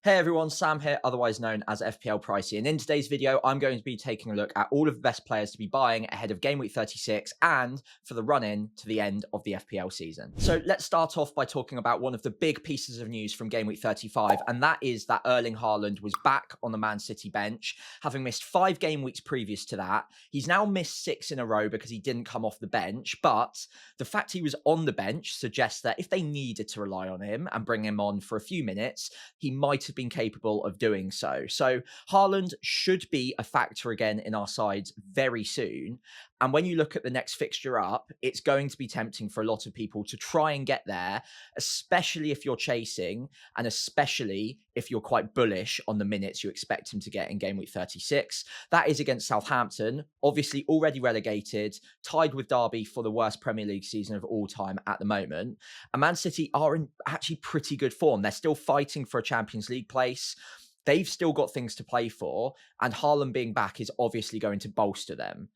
Hey everyone, Sam here, otherwise known as FPL Pricey, and in today's video, I'm going to be taking a look at all of the best players to be buying ahead of Game Week 36 and for the run-in to the end of the FPL season. So let's start off by talking about one of the big pieces of news from Game Week 35, and that is that Erling Haaland was back on the Man City bench, having missed 5 game weeks previous to that. He's now missed 6 in a row because he didn't come off the bench, but the fact he was on the bench suggests that if they needed to rely on him and bring him on for a few minutes, he might have been capable of doing so. So Haaland should be a factor again in our sides very soon. And when you look at the next fixture up, it's going to be tempting for a lot of people to try and get there, especially if you're chasing and especially if you're quite bullish on the minutes you expect him to get in Game Week 36. That is against Southampton, obviously already relegated, tied with Derby for the worst Premier League season of all time at the moment. And Man City are in actually pretty good form. They're still fighting for a Champions League place. They've still got things to play for, and Haaland being back is obviously going to bolster them.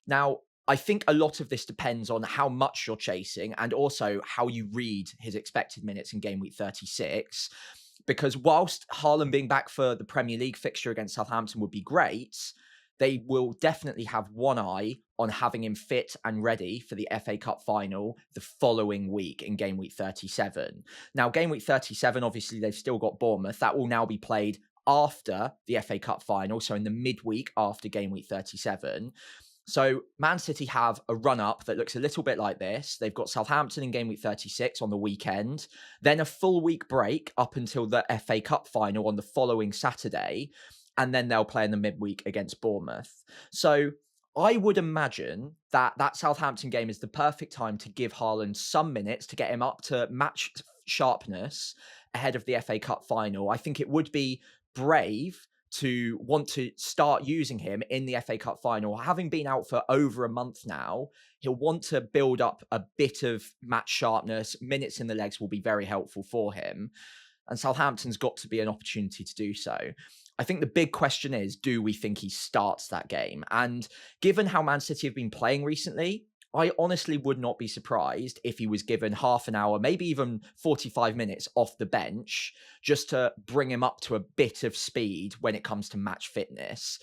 Now, I think a lot of this depends on how much you're chasing and also how you read his expected minutes in Game Week 36. Because whilst Haaland being back for the Premier League fixture against Southampton would be great, they will definitely have one eye on having him fit and ready for the FA Cup final the following week in Game Week 37. Now, Game Week 37, obviously, they've still got Bournemouth. That will now be played after the FA Cup final, so in the midweek after Game Week 37. So Man City have a run-up that looks a little bit like this. They've got Southampton in Game Week 36 on the weekend, then a full week break up until the FA Cup final on the following Saturday, and then they'll play in the midweek against Bournemouth. So I would imagine that that Southampton game is the perfect time to give Haaland some minutes to get him up to match sharpness ahead of the FA Cup final. I think it would be brave to want to start using him in the FA Cup final. Having been out for over a month now, he'll want to build up a bit of match sharpness. Minutes in the legs will be very helpful for him. And Southampton's got to be an opportunity to do so. I think the big question is, do we think he starts that game? And given how Man City have been playing recently, I honestly would not be surprised if he was given half an hour, maybe even 45 minutes off the bench, just to bring him up to a bit of speed when it comes to match fitness.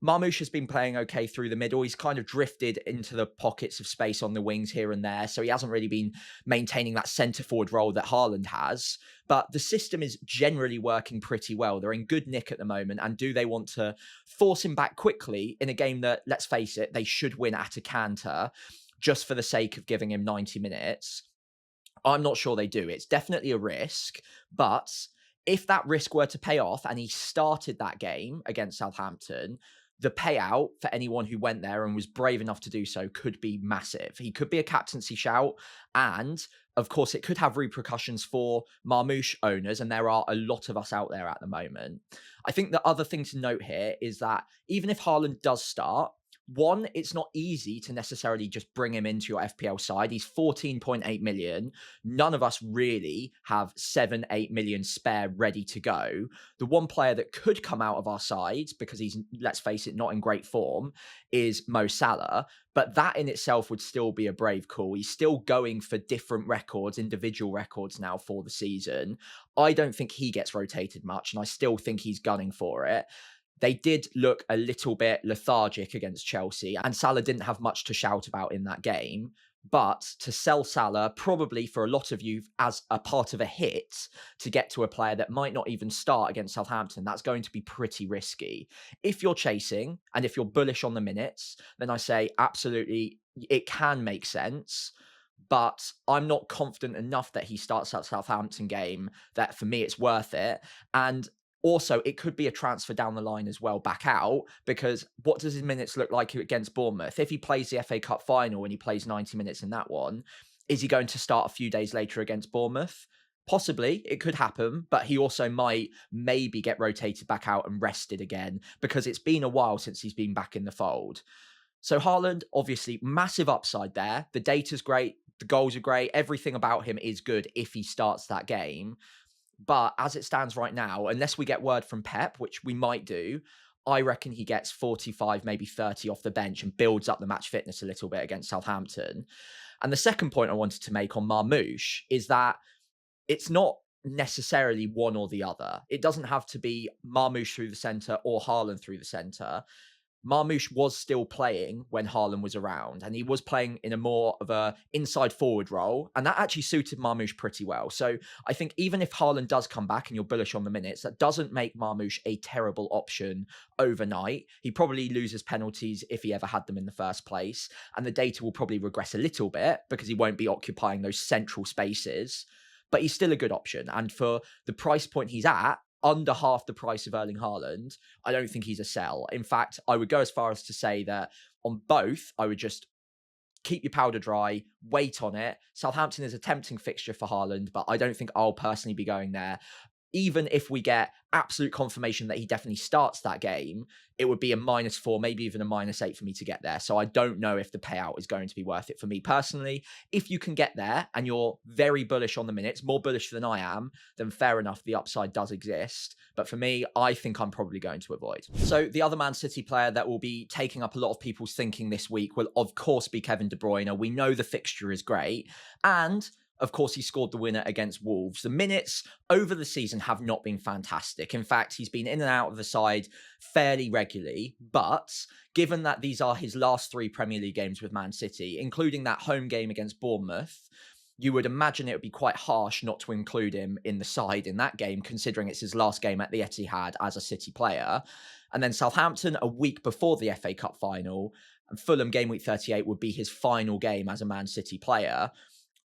Marmoush has been playing okay through the middle. He's kind of drifted into the pockets of space on the wings here and there, so he hasn't really been maintaining that centre-forward role that Haaland has. But the system is generally working pretty well. They're in good nick at the moment, and do they want to force him back quickly in a game that, let's face it, they should win at a canter, just for the sake of giving him 90 minutes? I'm not sure they do. It's definitely a risk, but if that risk were to pay off and he started that game against Southampton, the payout for anyone who went there and was brave enough to do so could be massive. He could be a captaincy shout, and of course it could have repercussions for Marmoush owners, and there are a lot of us out there at the moment. I think the other thing to note here is that even if Haaland does start, one, it's not easy to necessarily just bring him into your FPL side. He's 14.8 million. None of us really have 7-8 million spare ready to go. The one player that could come out of our sides, because he's, let's face it, not in great form, is Mo Salah. But that in itself would still be a brave call. He's still going for different records, individual records now for the season. I don't think he gets rotated much, and I still think he's gunning for it. They did look a little bit lethargic against Chelsea, and Salah didn't have much to shout about in that game. But to sell Salah, probably for a lot of you as a part of a hit to get to a player that might not even start against Southampton, that's going to be pretty risky. If you're chasing and if you're bullish on the minutes, then I say absolutely it can make sense. But I'm not confident enough that he starts that Southampton game that for me it's worth it. And also, it could be a transfer down the line as well, back out, because what does his minutes look like against Bournemouth? If he plays the FA Cup final and he plays 90 minutes in that one, is he going to start a few days later against Bournemouth? Possibly, it could happen, but he also might maybe get rotated back out and rested again, because it's been a while since he's been back in the fold. So Haaland, obviously, massive upside there. The data's great, the goals are great, everything about him is good if he starts that game. But as it stands right now, unless we get word from Pep, which we might do, I reckon he gets 45, maybe 30 off the bench and builds up the match fitness a little bit against Southampton. And the second point I wanted to make on Marmoush is that it's not necessarily one or the other. It doesn't have to be Marmoush through the centre or Haaland through the centre. Marmoush was still playing when Haaland was around, and he was playing in a more of a inside forward role, and that actually suited Marmoush pretty well. So I think even if Haaland does come back and you're bullish on the minutes, that doesn't make Marmoush a terrible option overnight. He probably loses penalties if he ever had them in the first place, and the data will probably regress a little bit because he won't be occupying those central spaces, but he's still a good option. And for the price point he's at, under half the price of Erling Haaland, I don't think he's a sell. In fact, I would go as far as to say that on both, I would just keep your powder dry, wait on it. Southampton is a tempting fixture for Haaland, but I don't think I'll personally be going there. Even if we get absolute confirmation that he definitely starts that game, it would be a -4, maybe even a -8 for me to get there. So I don't know if the payout is going to be worth it for me personally. If you can get there and you're very bullish on the minutes, more bullish than I am, then fair enough, the upside does exist. But for me, I think I'm probably going to avoid. So the other Man City player that will be taking up a lot of people's thinking this week will of course be Kevin De Bruyne. We know the fixture is great, and of course, he scored the winner against Wolves. The minutes over the season have not been fantastic. In fact, he's been in and out of the side fairly regularly. But given that these are his last 3 Premier League games with Man City, including that home game against Bournemouth, you would imagine it would be quite harsh not to include him in the side in that game, considering it's his last game at the Etihad as a City player. And then Southampton a week before the FA Cup final, and Fulham game week 38 would be his final game as a Man City player.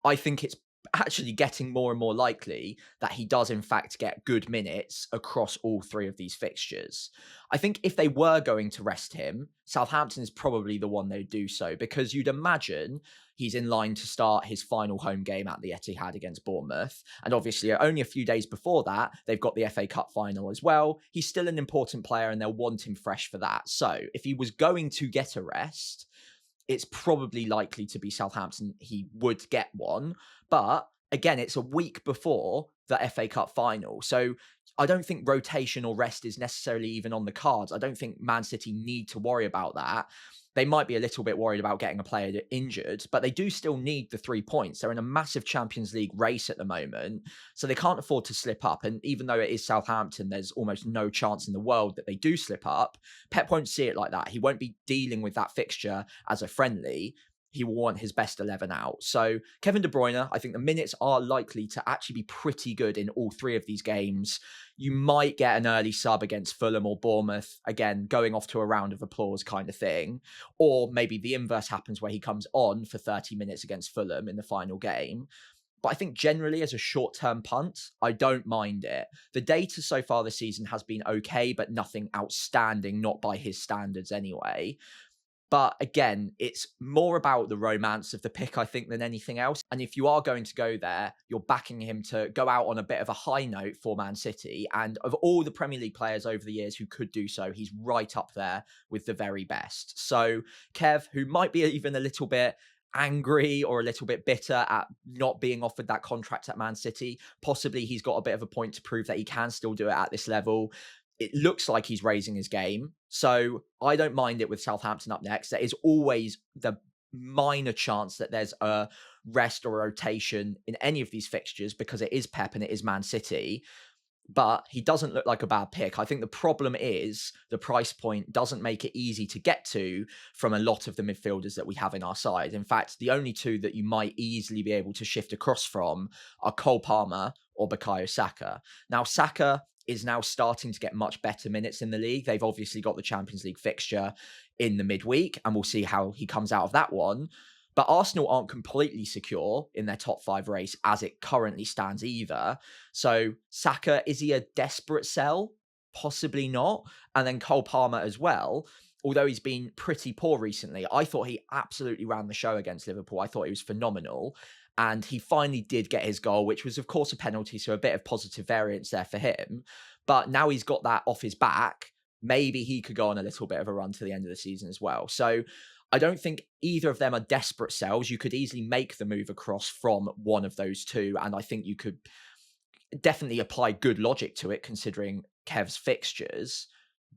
I think it's actually getting more and more likely that he does in fact get good minutes across all 3 of these fixtures. I think if they were going to rest him, Southampton is probably the one they'd do so, because you'd imagine he's in line to start his final home game at the Etihad against Bournemouth. And obviously only a few days before that, they've got the FA Cup final as well. He's still an important player and they'll want him fresh for that. So if he was going to get a rest, it's probably likely to be Southampton he would get one. But again, it's a week before the FA Cup final. So I don't think rotation or rest is necessarily even on the cards. I don't think Man City need to worry about that. They might be a little bit worried about getting a player injured, but they do still need the 3 points. They're in a massive Champions League race at the moment, so they can't afford to slip up. And even though it is Southampton, there's almost no chance in the world that they do slip up. Pep won't see it like that. He won't be dealing with that fixture as a friendly. He will want his best 11 out. So Kevin De Bruyne, I think the minutes are likely to actually be pretty good in all 3 of these games. You might get an early sub against Fulham or Bournemouth, again, going off to a round of applause kind of thing. Or maybe the inverse happens where he comes on for 30 minutes against Fulham in the final game. But I think generally as a short-term punt, I don't mind it. The data so far this season has been okay, but nothing outstanding, not by his standards anyway. But again, it's more about the romance of the pick, I think, than anything else. And if you are going to go there, you're backing him to go out on a bit of a high note for Man City. And of all the Premier League players over the years who could do so, he's right up there with the very best. So Kev, who might be even a little bit angry or a little bit bitter at not being offered that contract at Man City, possibly he's got a bit of a point to prove that he can still do it at this level. It looks like he's raising his game. So I don't mind it with Southampton up next. There is always the minor chance that there's a rest or a rotation in any of these fixtures because it is Pep and it is Man City. But he doesn't look like a bad pick. I think the problem is the price point doesn't make it easy to get to from a lot of the midfielders that we have in our side. In fact, the only 2 that you might easily be able to shift across from are Cole Palmer or Bukayo Saka. Now, Saka is now starting to get much better minutes in the league. They've obviously got the Champions League fixture in the midweek, and we'll see how he comes out of that one. But Arsenal aren't completely secure in their top 5 race as it currently stands either. So Saka, is he a desperate sell? Possibly not. And then Cole Palmer as well. Although he's been pretty poor recently, I thought he absolutely ran the show against Liverpool. I thought he was phenomenal. And he finally did get his goal, which was, of course, a penalty. So a bit of positive variance there for him. But now he's got that off his back. Maybe he could go on a little bit of a run to the end of the season as well. So I don't think either of them are desperate sells. You could easily make the move across from one of those 2. And I think you could definitely apply good logic to it, considering Kev's fixtures.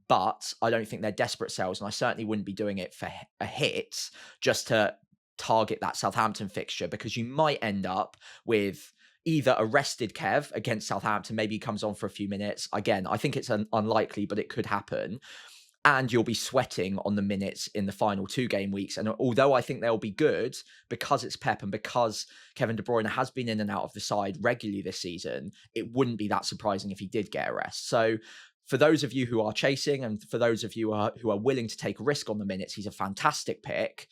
But I don't think they're desperate sells. And I certainly wouldn't be doing it for a hit just to target that Southampton fixture, because you might end up with either a rested Kev against Southampton, maybe he comes on for a few minutes. Again, I think it's unlikely, but it could happen. And you'll be sweating on the minutes in the final 2 game weeks. And although I think they'll be good because it's Pep and because Kevin De Bruyne has been in and out of the side regularly this season, it wouldn't be that surprising if he did get a rest. So for those of you who are chasing and for those of you who are willing to take a risk on the minutes, he's a fantastic pick,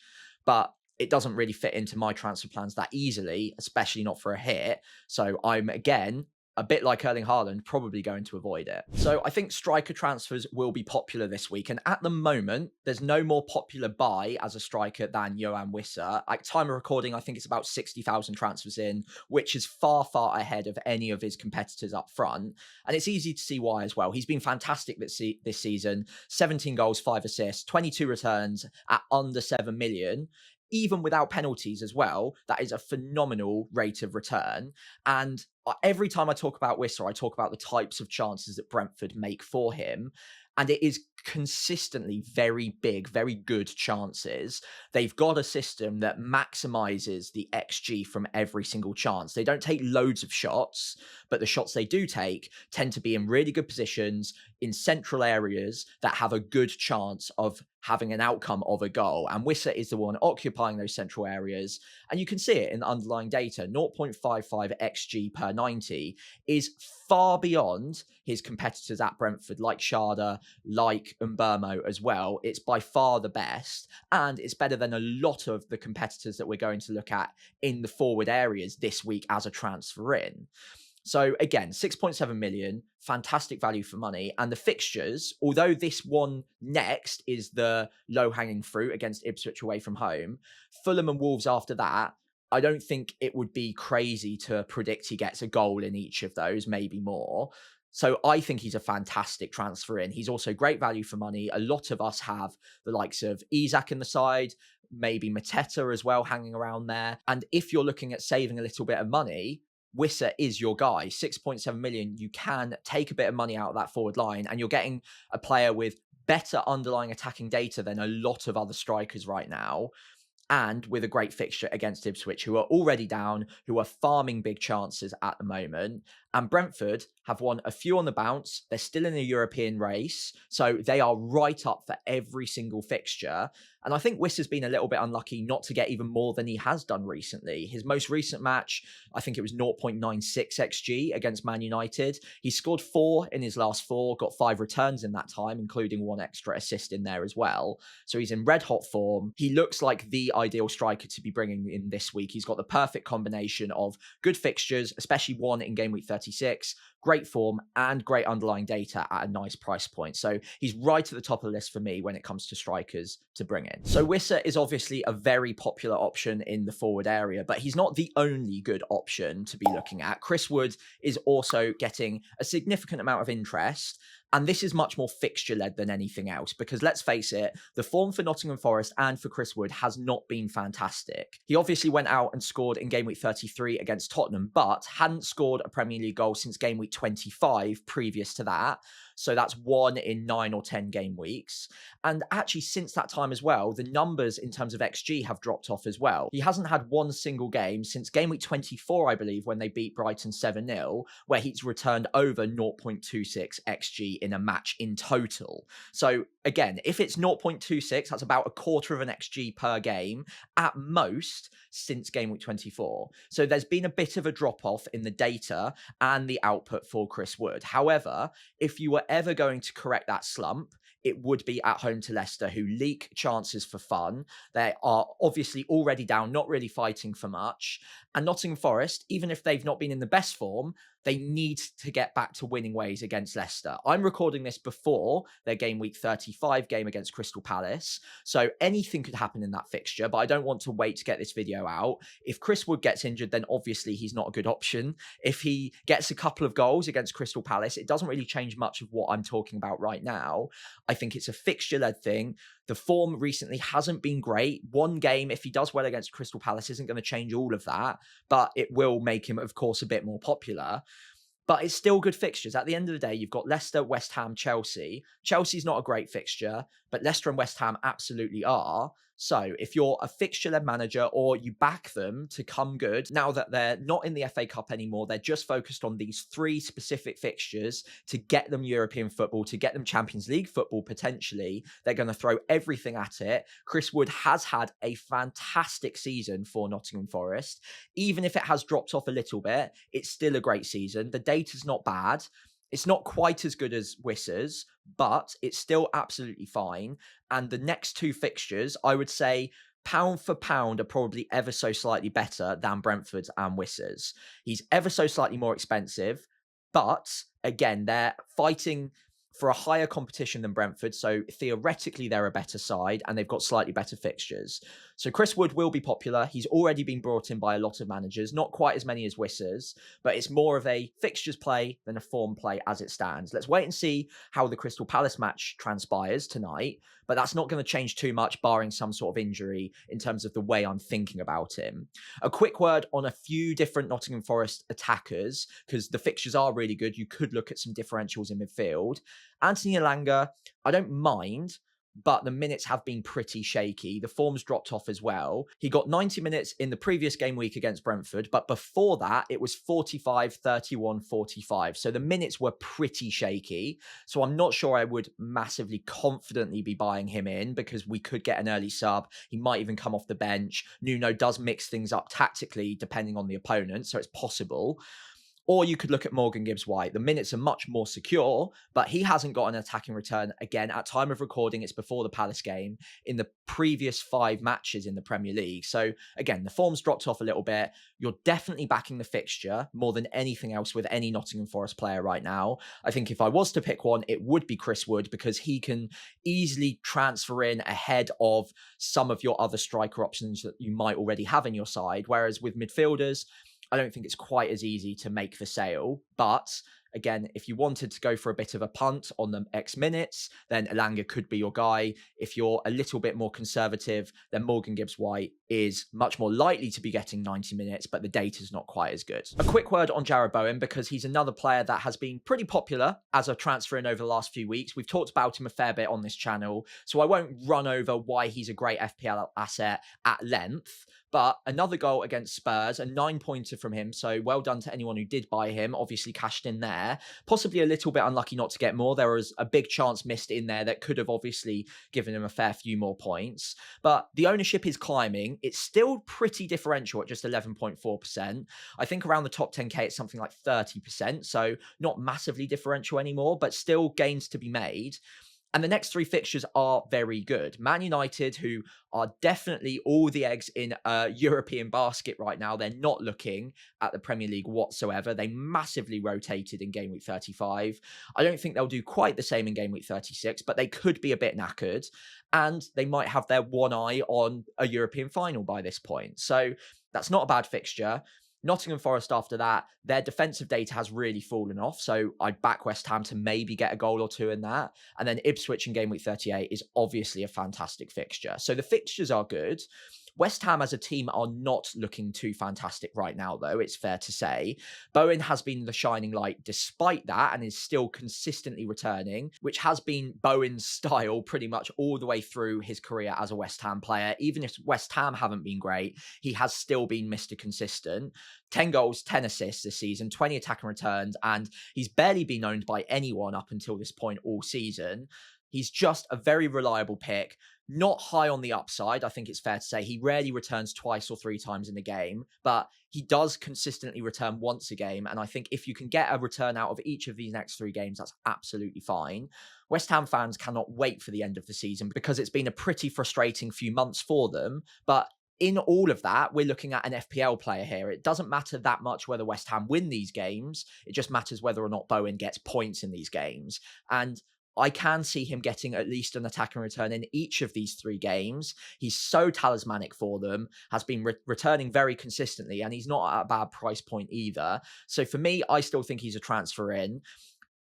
but it doesn't really fit into my transfer plans that easily, especially not for a hit. So I'm, again, a bit like Erling Haaland, probably going to avoid it. So I think striker transfers will be popular this week. And at the moment, there's no more popular buy as a striker than Yoane Wissa. At time of recording, I think it's about 60,000 transfers in, which is far, far ahead of any of his competitors up front. And it's easy to see why as well. He's been fantastic this season. 17 goals, 5 assists, 22 returns at under 7 million. Even without penalties as well, that is a phenomenal rate of return. And every time I talk about Wissa, I talk about the types of chances that Brentford make for him. And it is consistently very big, very good chances. They've got a system that maximizes the XG from every single chance. They don't take loads of shots, but the shots they do take tend to be in really good positions in central areas that have a good chance of having an outcome of a goal. And Wissa is the one occupying those central areas. And you can see it in the underlying data. 0.55 XG per 90 is far beyond his competitors at Brentford, like Schade, like Mbermo as well. It's by far the best, and it's better than a lot of the competitors that we're going to look at in the forward areas this week as a transfer in. So again, 6.7 million, fantastic value for money. And the fixtures, although this one next is the low-hanging fruit against Ipswich away from home, Fulham and Wolves after that, I don't think it would be crazy to predict he gets a goal in each of those, maybe more. So I think he's a fantastic transfer in. He's also great value for money. A lot of us have the likes of Isak in the side, maybe Mateta as well hanging around there. And if you're looking at saving a little bit of money, Wissa is your guy. 6.7 million, you can take a bit of money out of that forward line and you're getting a player with better underlying attacking data than a lot of other strikers right now. And with a great fixture against Ipswich, who are already down, who are farming big chances at the moment. And Brentford have won a few on the bounce. They're still in the European race. So they are right up for every single fixture. And I think Wissa's been a little bit unlucky not to get even more than he has done recently. His most recent match, I think it was 0.96 XG against Man United. He scored 4 in his last 4, got 5 returns in that time, including 1 extra assist in there as well. So he's in red hot form. He looks like the ideal striker to be bringing in this week. He's got the perfect combination of good fixtures, especially one in game week 36, great form and great underlying data at a nice price point. So he's right at the top of the list for me when it comes to strikers to bring in. So Wissa is obviously a very popular option in the forward area, but he's not the only good option to be looking at. Chris Wood is also getting a significant amount of interest. And this is much more fixture-led than anything else, because let's face it, the form for Nottingham Forest and for Chris Wood has not been fantastic. He obviously went out and scored in game week 33 against Tottenham, but hadn't scored a Premier League goal since game week 25 previous to that. So that's 1 in 9 or 10 game weeks. And actually, since that time as well, the numbers in terms of XG have dropped off as well. He hasn't had one single game since game week 24, I believe, when they beat Brighton 7-0, where he's returned over 0.26 XG in a match in total. So again, if it's 0.26, that's about a quarter of an XG per game at most since game week 24. So there's been a bit of a drop off in the data and the output for Chris Wood. However, if you were ever going to correct that slump, it would be at home to Leicester, who leak chances for fun. They are obviously already down, not really fighting for much. And Nottingham Forest, even if they've not been in the best form, they need to get back to winning ways against Leicester. I'm recording this before their game week 35 game against Crystal Palace. So anything could happen in that fixture, but I don't want to wait to get this video out. If Chris Wood gets injured, then obviously he's not a good option. If he gets a couple of goals against Crystal Palace, it doesn't really change much of what I'm talking about right now. I think it's a fixture-led thing. The form recently hasn't been great. One game, if he does well against Crystal Palace, isn't going to change all of that, but it will make him, of course, a bit more popular. But it's still good fixtures. At the end of the day, you've got Leicester, West Ham, Chelsea. Chelsea's not a great fixture, but Leicester and West Ham absolutely are. So if you're a fixture-led manager or you back them to come good, now that they're not in the FA Cup anymore, they're just focused on these 3 specific fixtures to get them European football, to get them Champions League football potentially. They're going to throw everything at it. Chris Wood has had a fantastic season for Nottingham Forest. Even if it has dropped off a little bit, it's still a great season. The data's not bad. It's not quite as good as Wissa's, but it's still absolutely fine. And the next 2 fixtures, I would say, pound for pound, are probably ever so slightly better than Brentford's and Wissa's. He's ever so slightly more expensive, but again, they're fighting for a higher competition than Brentford, so theoretically they're a better side and they've got slightly better fixtures. So Chris Wood will be popular. He's already been brought in by a lot of managers, not quite as many as Wissa's, but it's more of a fixtures play than a form play as it stands. Let's wait and see how the Crystal Palace match transpires tonight, but that's not going to change too much barring some sort of injury in terms of the way I'm thinking about him. A quick word on a few different Nottingham Forest attackers, because the fixtures are really good. You could look at some differentials in midfield. Anthony Elanga, I don't mind, but the minutes have been pretty shaky. The form's dropped off as well. He got 90 minutes in the previous game week against Brentford, but before that, it was 45, 31, 45. So the minutes were pretty shaky. So I'm not sure I would massively confidently be buying him in because we could get an early sub. He might even come off the bench. Nuno does mix things up tactically depending on the opponent, so it's possible. Or you could look at Morgan Gibbs-White. The minutes are much more secure, but he hasn't got an attacking return. Again, at time of recording, it's before the Palace game in the previous 5 matches in the Premier League. So again, the form's dropped off a little bit. You're definitely backing the fixture more than anything else with any Nottingham Forest player right now. I think if I was to pick one, it would be Chris Wood because he can easily transfer in ahead of some of your other striker options that you might already have in your side. Whereas with midfielders, I don't think it's quite as easy to make the sale. But again, if you wanted to go for a bit of a punt on the X minutes, then Elanga could be your guy. If you're a little bit more conservative, then Morgan Gibbs-White is much more likely to be getting 90 minutes, but the data's not quite as good. A quick word on Jarrod Bowen, because he's another player that has been pretty popular as a transfer in over the last few weeks. We've talked about him a fair bit on this channel, so I won't run over why he's a great FPL asset at length. But another goal against Spurs, a 9-pointer from him. So well done to anyone who did buy him. Obviously cashed in there. Possibly a little bit unlucky not to get more. There was a big chance missed in there that could have obviously given him a fair few more points. But the ownership is climbing. It's still pretty differential at just 11.4%. I think around the top 10k, it's something like 30%. So not massively differential anymore, but still gains to be made. And the next 3 fixtures are very good. Man United, who are definitely all the eggs in a European basket right now. They're not looking at the Premier League whatsoever. They massively rotated in Game Week 35. I don't think they'll do quite the same in Game Week 36, but they could be a bit knackered. And they might have their one eye on a European final by this point. So that's not a bad fixture. Nottingham Forest after that, their defensive data has really fallen off. So I'd back West Ham to maybe get a goal or 2 in that. And then Ipswich in Game Week 38 is obviously a fantastic fixture. So the fixtures are good. West Ham as a team are not looking too fantastic right now, though, it's fair to say. Bowen has been the shining light despite that and is still consistently returning, which has been Bowen's style pretty much all the way through his career as a West Ham player. Even if West Ham haven't been great, he has still been Mr. Consistent. 10 goals, 10 assists this season, 20 attacking returns, and he's barely been owned by anyone up until this point all season. He's just a very reliable pick. Not high on the upside, I think it's fair to say. He rarely returns 2 or 3 times in a game, but he does consistently return once a game. And I think if you can get a return out of each of these next 3 games, that's absolutely fine. West Ham fans cannot wait for the end of the season because it's been a pretty frustrating few months for them. But in all of that, we're looking at an FPL player here. It doesn't matter that much whether West Ham win these games. It just matters whether or not Bowen gets points in these games. And I can see him getting at least an attacking return in each of these 3 games. He's so talismanic for them, has been returning very consistently, and he's not at a bad price point either. So for me, I still think he's a transfer in.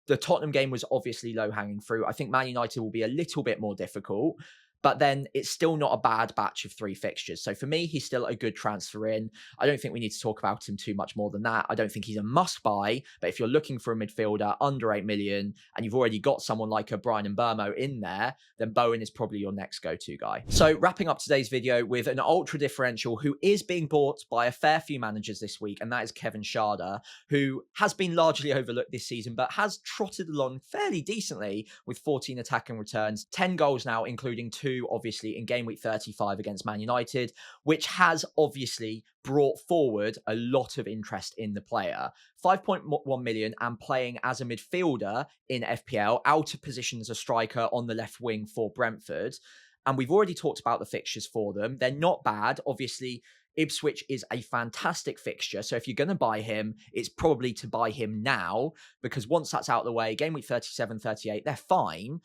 The Tottenham game was obviously low-hanging fruit. I think Man United will be a little bit more difficult. but then it's still not a bad batch of 3 fixtures. So for me, he's still a good transfer in. I don't think we need to talk about him too much more than that. I don't think he's a must buy, but if you're looking for a midfielder under 8 million and you've already got someone like a Bruyne and Burmo in there, then Bowen is probably your next go-to guy. So wrapping up today's video with an ultra differential who is being bought by a fair few managers this week, and that is Kevin Schade, who has been largely overlooked this season, but has trotted along fairly decently with 14 attacking returns, 10 goals now, including 2 obviously in game week 35 against Man United, which has obviously brought forward a lot of interest in the player. 5.1 million and playing as a midfielder in FPL, out of position as a striker on the left wing for Brentford. And we've already talked about the fixtures for them. They're not bad. Obviously, Ipswich is a fantastic fixture. So if you're going to buy him, it's probably to buy him now, because once that's out of the way, game week 37, 38, they're fine.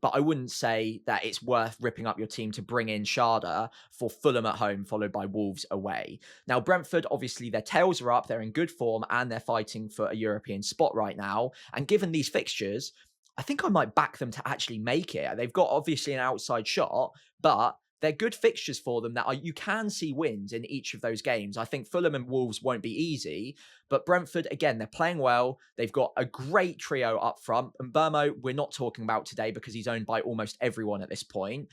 But I wouldn't say that it's worth ripping up your team to bring in Schade for Fulham at home, followed by Wolves away. Now, Brentford, obviously, their tails are up. They're in good form and they're fighting for a European spot right now. And given these fixtures, I think I might back them to actually make it. They've got obviously an outside shot, but they're good fixtures for them that you can see wins in each of those games. I think Fulham and Wolves won't be easy, but Brentford, again, they're playing well. They've got a great trio up front. And Burmo, we're not talking about today because he's owned by almost everyone at this point.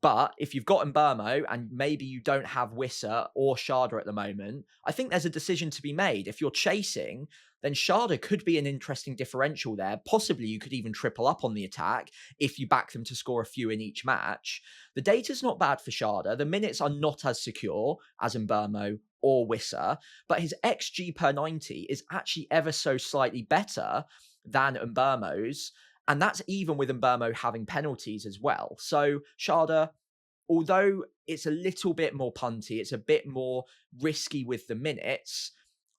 But if you've got Mbeumo and maybe you don't have Wissa or Schade at the moment, I think there's a decision to be made. If you're chasing, then Schade could be an interesting differential there. Possibly you could even triple up on the attack if you back them to score a few in each match. The data's not bad for Schade. The minutes are not as secure as Mbeumo or Wissa, but his XG per 90 is actually ever so slightly better than Mbeumo's. And that's even with Mbeumo having penalties as well. So Schade, although it's a little bit more punty, it's a bit more risky with the minutes,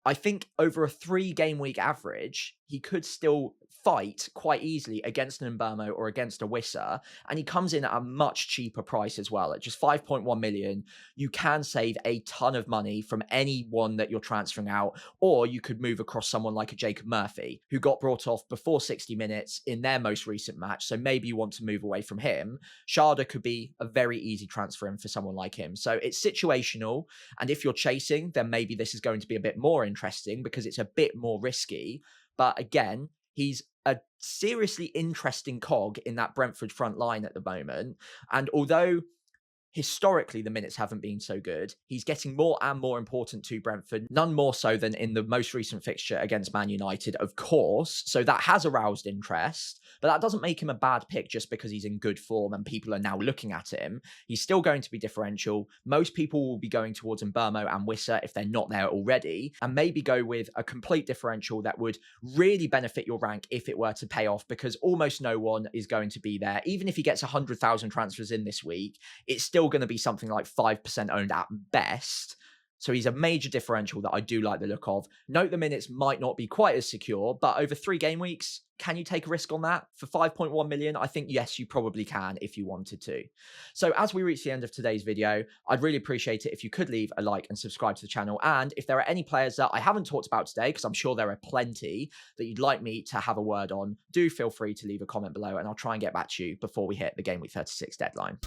I think over a 3-game week average, he could still fight quite easily against an Mbeumo or against a Wissa. And he comes in at a much cheaper price as well. At just 5.1 million, you can save a ton of money from anyone that you're transferring out. Or you could move across someone like a Jacob Murphy, who got brought off before 60 minutes in their most recent match. So maybe you want to move away from him. Schade could be a very easy transfer in for someone like him. So it's situational. And if you're chasing, then maybe this is going to be a bit more interesting because it's a bit more risky. But again, he's a seriously interesting cog in that Brentford front line at the moment. And although historically the minutes haven't been so good, he's getting more and more important to Brentford, none more so than in the most recent fixture against Man United, of course. So that has aroused interest, but that doesn't make him a bad pick just because he's in good form and people are now looking at him. He's still going to be differential. Most people will be going towards Mbeumo and Wissa if they're not there already, and maybe go with a complete differential that would really benefit your rank if it were to pay off, because almost no one is going to be there. Even if he gets 100,000 transfers in this week, it's still going to be something like 5% owned at best. So he's a major differential that I do like the look of. Note the minutes might not be quite as secure, but over 3 game weeks, can you take a risk on that? For 5.1 million, I think, yes, you probably can if you wanted to. So as we reach the end of today's video, I'd really appreciate it if you could leave a like and subscribe to the channel. And if there are any players that I haven't talked about today, because I'm sure there are plenty that you'd like me to have a word on, do feel free to leave a comment below and I'll try and get back to you before we hit the Game Week 36 deadline.